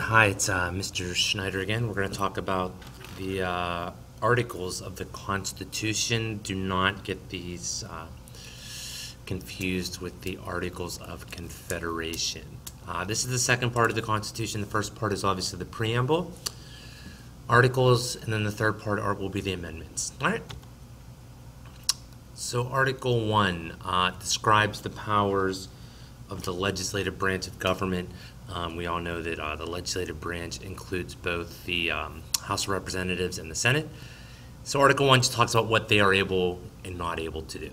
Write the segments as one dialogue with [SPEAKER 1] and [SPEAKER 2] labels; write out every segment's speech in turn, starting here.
[SPEAKER 1] Hi, it's Mr. Schneider again. We're going to talk about the articles of the Constitution. Do not get these confused with the Articles of Confederation. This is the second part of the Constitution. The first part is obviously the preamble, articles, and then the third part will be the amendments. All right. So Article 1 describes the powers of the legislative branch of government. We all know that the legislative branch includes both the House of Representatives and the Senate. So Article 1 just talks about what they are able and not able to do.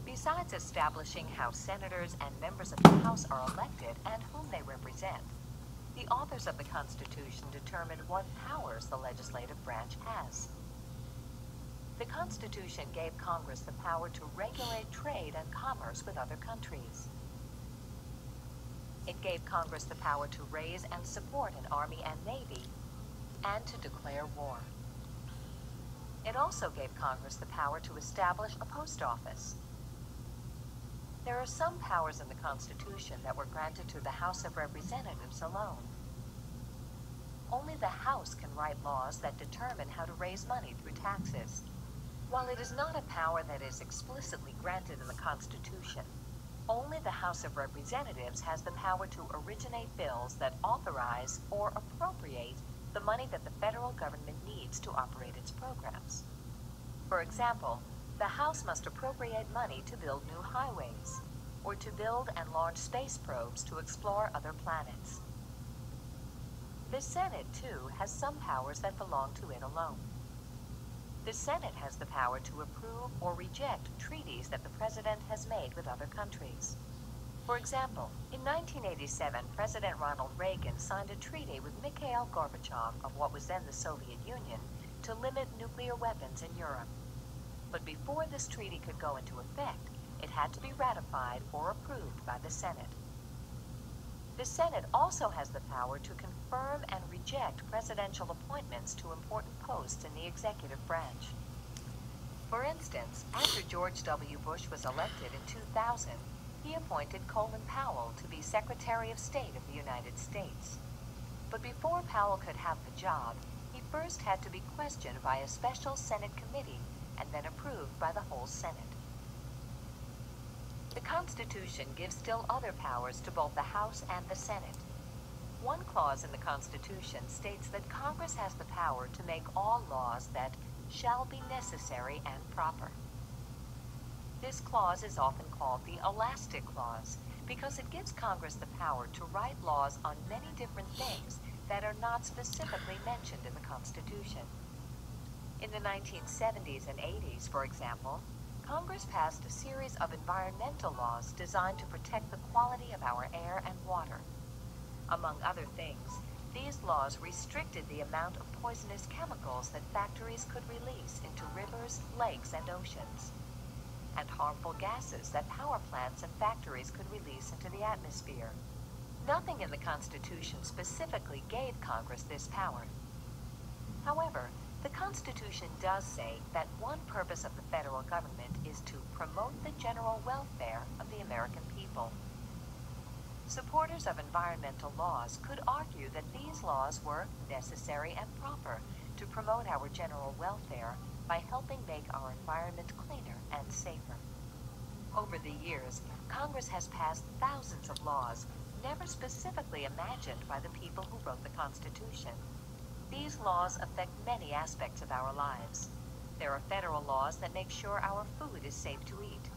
[SPEAKER 2] Besides establishing how senators and members of the House are elected and whom they represent, the authors of the Constitution determined what powers the legislative branch has. The Constitution gave Congress the power to regulate trade and commerce with other countries. It gave Congress the power to raise and support an army and navy, and to declare war. It also gave Congress the power to establish a post office. There are some powers in the Constitution that were granted to the House of Representatives alone. Only the House can write laws that determine how to raise money through taxes. While it is not a power that is explicitly granted in the Constitution, only the House of Representatives has the power to originate bills that authorize or appropriate the money that the federal government needs to operate its programs. For example, the House must appropriate money to build new highways, or to build and launch space probes to explore other planets. The Senate, too, has some powers that belong to it alone. The Senate has the power to approve or reject treaties that the President has made with other countries. For example, in 1987, President Ronald Reagan signed a treaty with Mikhail Gorbachev of what was then the Soviet Union to limit nuclear weapons in Europe. But before this treaty could go into effect, it had to be ratified or approved by the Senate. The Senate also has the power to confirm and reject presidential appointments to important posts in the executive branch. For instance, after George W. Bush was elected in 2000, he appointed Colin Powell to be Secretary of State of the United States. But before Powell could have the job, he first had to be questioned by a special Senate committee and then approved by the whole Senate. The Constitution gives still other powers to both the House and the Senate. One clause in the Constitution states that Congress has the power to make all laws that shall be necessary and proper. This clause is often called the Elastic Clause because it gives Congress the power to write laws on many different things that are not specifically mentioned in the Constitution. In the 1970s and 80s, for example, Congress passed a series of environmental laws designed to protect the quality of our air and water. Among other things, these laws restricted the amount of poisonous chemicals that factories could release into rivers, lakes, and oceans, and harmful gases that power plants and factories could release into the atmosphere. Nothing in the Constitution specifically gave Congress this power. However, the Constitution does say that one purpose of the federal government is to promote the general welfare of the American people. Supporters of environmental laws could argue that these laws were necessary and proper to promote our general welfare by helping make our environment cleaner and safer. Over the years, Congress has passed thousands of laws never specifically imagined by the people who wrote the Constitution. These laws affect many aspects of our lives. There are federal laws that make sure our food is safe to eat.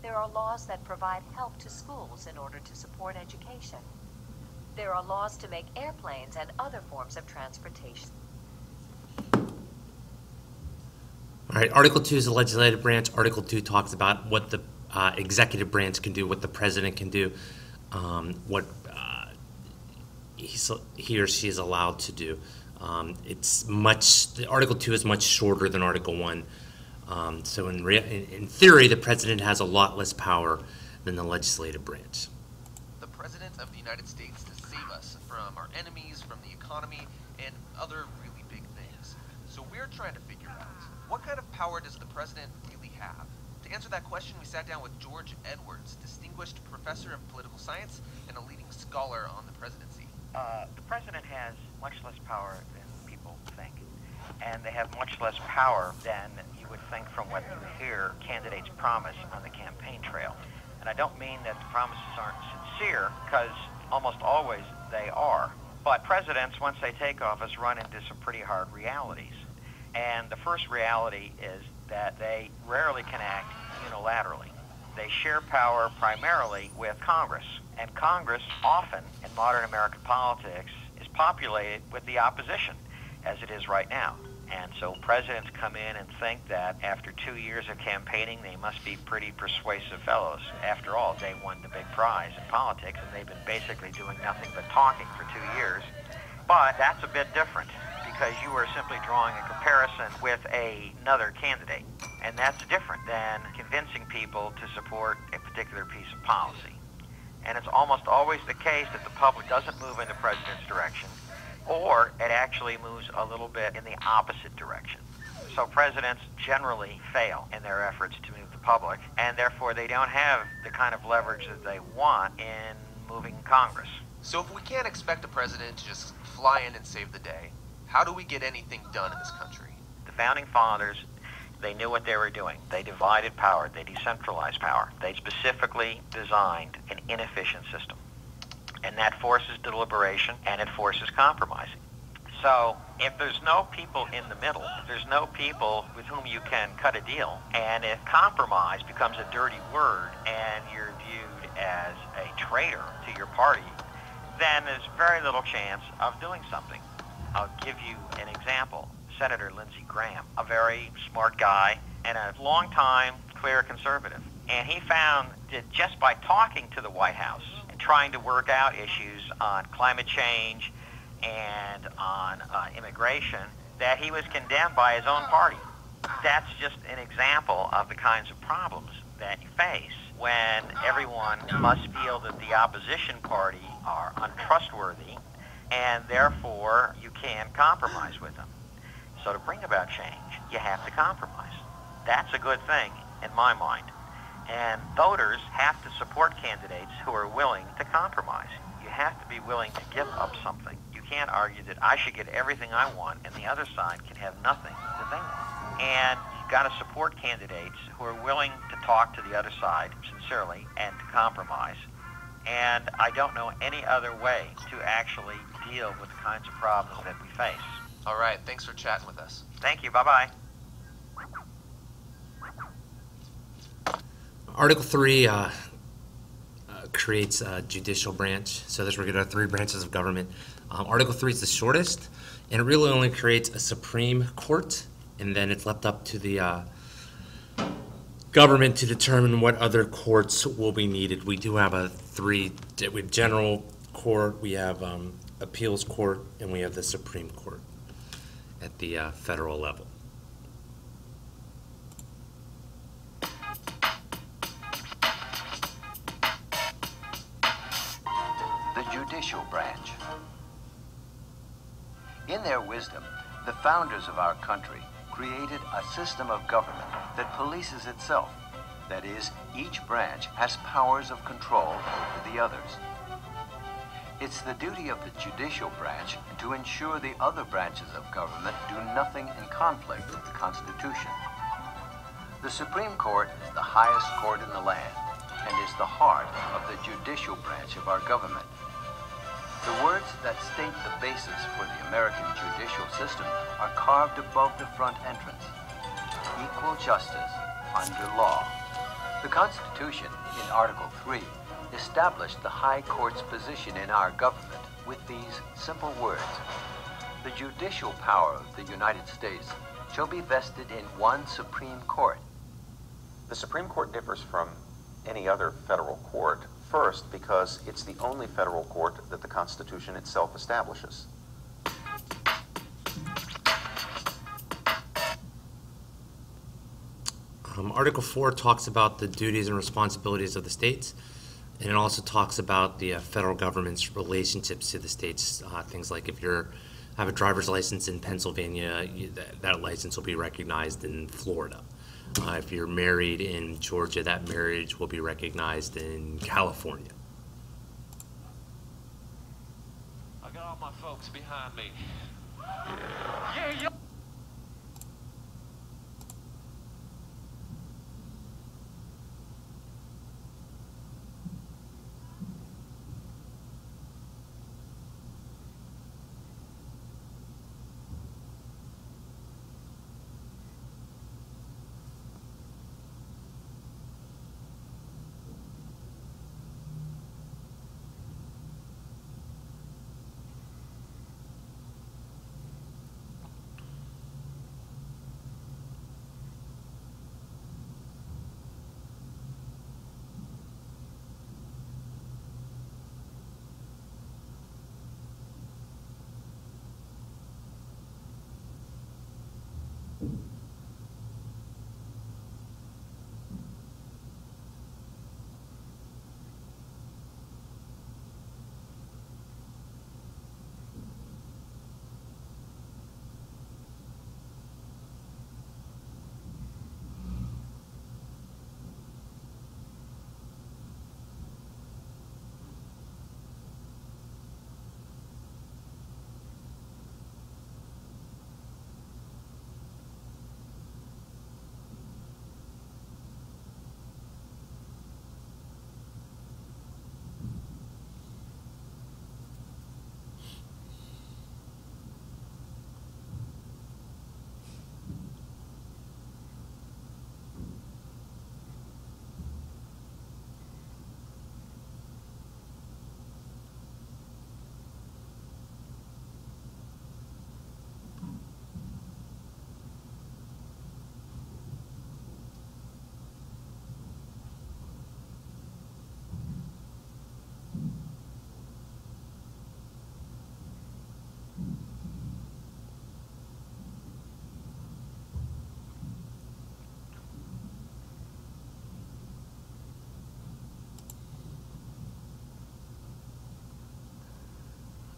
[SPEAKER 2] There are laws that provide help to schools in order to support education. There are laws to make airplanes and other forms of transportation.
[SPEAKER 1] All right, Article 2 is the legislative branch. Article 2 talks about what the executive branch can do, what the president can do, what he or she is allowed to do. Article 2 is much shorter than Article 1. So in theory, the president has a lot less power than the legislative branch.
[SPEAKER 3] The President of the United States to save us from our enemies, from the economy, and other really big things. So we're trying to figure out, what kind of power does the President really have? To answer that question, we sat down with George Edwards, distinguished professor of political science and a leading scholar on the presidency.
[SPEAKER 4] The president has much less power than people think, and they have much less power than you would think from what you hear candidates promise on the campaign trail. And I don't mean that the promises aren't sincere, because almost always they are. But presidents, once they take office, run into some pretty hard realities. And the first reality is that they rarely can act unilaterally. They share power primarily with Congress. And Congress often, in modern American politics, is populated with the opposition, as it is right now. And so presidents come in and think that after 2 years of campaigning, they must be pretty persuasive fellows. After all, they won the big prize in politics, and they've been basically doing nothing but talking for 2 years. But that's a bit different, because you are simply drawing a comparison with another candidate. And that's different than convincing people to support a particular piece of policy. And it's almost always the case that the public doesn't move in the president's direction, or it actually moves a little bit in the opposite direction. So presidents generally fail in their efforts to move the public, and therefore they don't have the kind of leverage that they want in moving Congress.
[SPEAKER 3] So if we can't expect a president to just fly in and save the day, how do we get anything done in this country?
[SPEAKER 4] The founding fathers, they knew what they were doing. They divided power. They decentralized power. They specifically designed an inefficient system. And that forces deliberation, and it forces compromising. So if there's no people in the middle, if there's no people with whom you can cut a deal, and if compromise becomes a dirty word and you're viewed as a traitor to your party, then there's very little chance of doing something. I'll give you an example. Senator Lindsey Graham, a very smart guy and a long-time clear conservative. And he found that just by talking to the White House and trying to work out issues on climate change and on immigration, that he was condemned by his own party. That's just an example of the kinds of problems that you face when everyone must feel that the opposition party are untrustworthy, and therefore you can compromise with them. So to bring about change, you have to compromise. That's a good thing in my mind. And voters have to support candidates who are willing to compromise. You have to be willing to give up something. You can't argue that I should get everything I want and the other side can have nothing that they want. And you've got to support candidates who are willing to talk to the other side sincerely and to compromise. And I don't know any other way to actually deal with the kinds of problems that we face.
[SPEAKER 3] All right, thanks for chatting with us.
[SPEAKER 4] Thank you. Bye-bye.
[SPEAKER 1] Article 3 creates a judicial branch. So there's we're going to have 3 branches of government. Article 3 is the shortest, and it really only creates a Supreme Court, and then it's left up to the government to determine what other courts will be needed. We do have we have general court, we have appeals court, and we have the Supreme Court at the federal level.
[SPEAKER 5] The judicial branch. In their wisdom, the founders of our country created a system of government that polices itself. That is, each branch has powers of control over the others. It's the duty of the judicial branch to ensure the other branches of government do nothing in conflict with the Constitution. The Supreme Court is the highest court in the land and is the heart of the judicial branch of our government. The words that state the basis for the American judicial system are carved above the front entrance. Equal justice under law. The Constitution, in Article 3, established the High Court's position in our government with these simple words. The judicial power of the United States shall be vested in one Supreme Court.
[SPEAKER 6] The Supreme Court differs from any other federal court, first, because it's the only federal court that the Constitution itself establishes.
[SPEAKER 1] Article 4 talks about the duties and responsibilities of the states, and it also talks about the federal government's relationships to the states. Things like if you have a driver's license in Pennsylvania, that license will be recognized in Florida. If you're married in Georgia, that marriage will be recognized in California.
[SPEAKER 7] I got all my folks behind me. Yeah.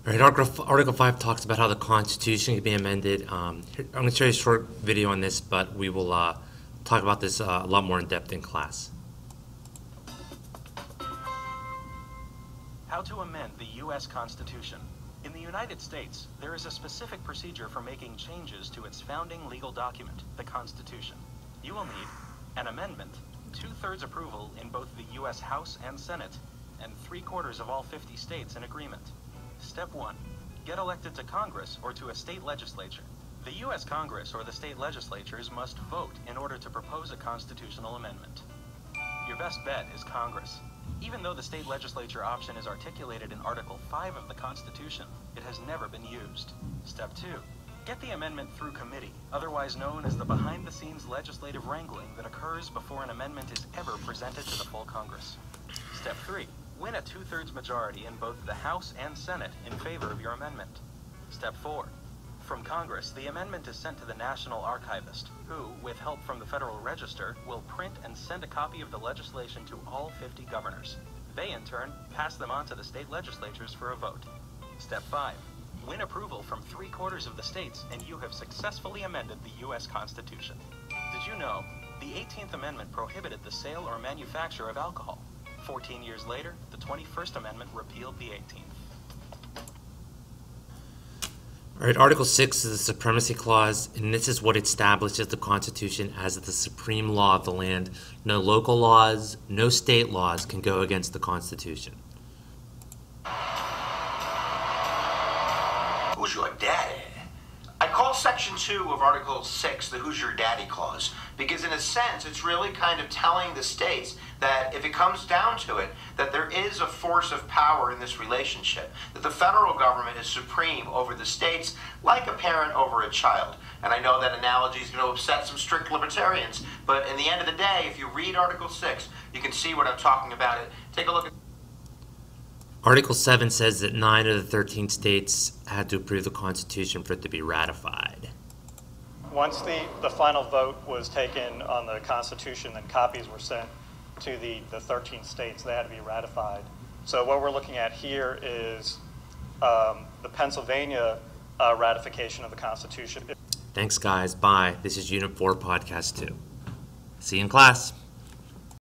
[SPEAKER 1] All right, Article 5 talks about how the Constitution can be amended. I'm going to show you a short video on this, but we will talk about this a lot more in depth in class.
[SPEAKER 8] How to amend the U.S. Constitution. In the United States, there is a specific procedure for making changes to its founding legal document, the Constitution. You will need an amendment, 2/3 approval in both the U.S. House and Senate, and 3/4 of all 50 states in agreement. Step 1. Get elected to Congress or to a state legislature. The U.S. Congress or the state legislatures must vote in order to propose a constitutional amendment. Your best bet is Congress. Even though the state legislature option is articulated in Article 5 of the Constitution, it has never been used. Step 2. Get the amendment through committee, otherwise known as the behind-the-scenes legislative wrangling that occurs before an amendment is ever presented to the full Congress. Step 3. Win a 2/3 majority in both the House and Senate in favor of your amendment. Step 4. From Congress, the amendment is sent to the National Archivist, who, with help from the Federal Register, will print and send a copy of the legislation to all 50 governors. They, in turn, pass them on to the state legislatures for a vote. Step 5. Win approval from 3/4 of the states, and you have successfully amended the U.S. Constitution. Did you know the 18th Amendment prohibited the sale or manufacture of alcohol? 14 years later, the 21st Amendment repealed the 18th.
[SPEAKER 1] All right, Article 6 is the Supremacy Clause, and this is what establishes the Constitution as the supreme law of the land. No local laws, no state laws can go against the Constitution.
[SPEAKER 9] Who's your daddy? I call Section 2 of Article 6 the Who's Your Daddy Clause because in a sense it's really kind of telling the states that if it comes down to it, that there is a force of power in this relationship, that the federal government is supreme over the states like a parent over a child. And I know that analogy is going to upset some strict libertarians, but in the end of the day, if you read Article 6, you can see what I'm talking about. Take a look at
[SPEAKER 1] Article 7 says that 9 of the 13 states had to approve the Constitution for it to be ratified.
[SPEAKER 10] Once the final vote was taken on the Constitution, then copies were sent to the 13 states. They had to be ratified. So what we're looking at here is the Pennsylvania ratification of the Constitution.
[SPEAKER 1] Thanks, guys. Bye. This is Unit 4, Podcast 2. See you in class.